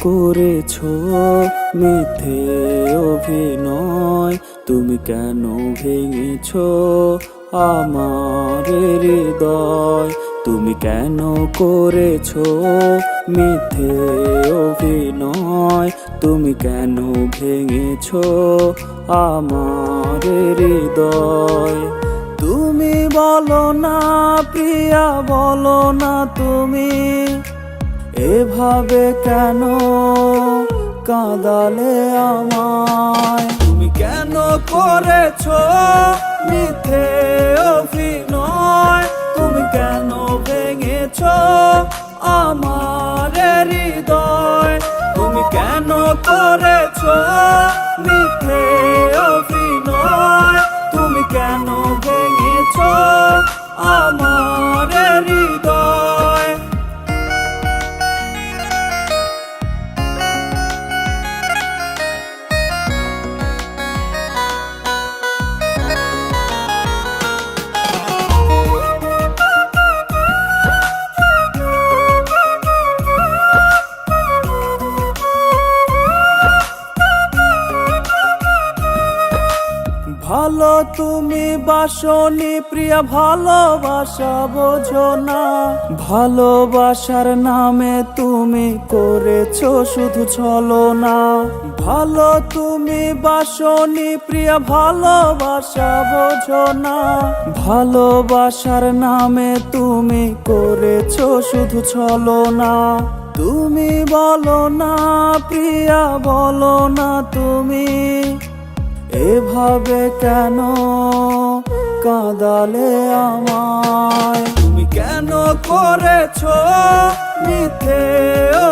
করেছো মিথ্যে অভিনয়? তুমি কেন ভেঙেছো আমার হৃদয়? তুমি কেন করেছো মিথ্যে অভিনয়? তুমি কেন ভেঙেছো আমার হৃদয়? তুমি বলো না প্রিয়া, বলো না তুমি এভাবে কেন কাঁদালে আমায়? তুমি কেন করেছো মিথ্যে অভিনয়? তুমি কেন ভেঙেছো আমার হৃদয়? তুমি কেন করেছো মিথ্যে অভিনয়? তুমি কেন ভেঙেছো আমার হৃদয়? ভালো তুমি বাসনি প্রিয়া, ভালোবাসা বোঝো না। ভালোবাসার নামে তুমি করেছো শুধু ছলনা। ভালো তুমি বাসনি প্রিয়া, ভালোবাসা বোঝো না। ভালোবাসার নামে তুমি করেছো শুধু ছলনা। তুমি বলো না প্রিয়া, বলো না তুমি এভাবে কেন কাঁদালে আমায়? তুমি কেন করেছো মিথ্যে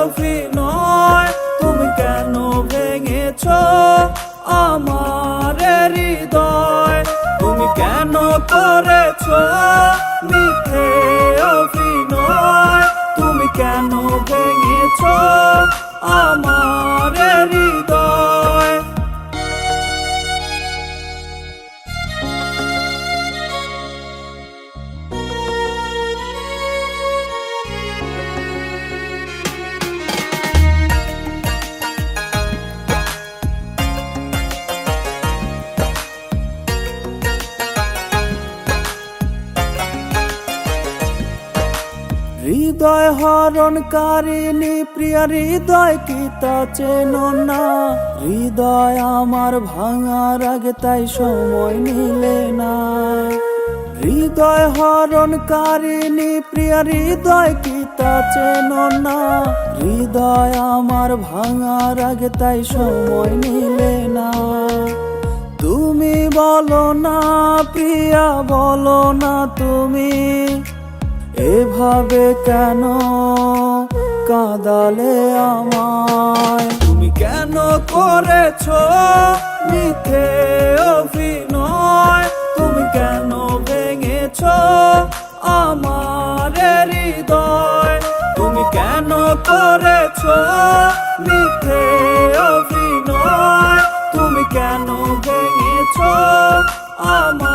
অভিনয়? তুমি কেন ভেঙেছো আমার হৃদয়? তুমি কেন করেছো মিথ্যে অভিনয়? তুমি কেন ভেঙেছো আমার হৃদয়? হৃদয় হরণকারিণী প্রিয়া, হৃদয় কি তা চেনো না? হৃদয় আমার ভাঙার আগে তাই সময় নিলে না। হৃদয় হরণকারিণী প্রিয়া, হৃদয় কি তা চেনো না? হৃদয় আমার ভাঙার আগে তাই সময় নিলে না। তুমি বলো না প্রিয়া, বলো না তুমি এভাবে কেন কাঁদালে আমায়? তুমি কেন করেছো মিথ্যে অভিনয়? তুমি কেন ভেঙেছো আমার হৃদয়? তুমি কেন করেছো মিথ্যে অভিনয়? তুমি কেন ভেঙেছো আমার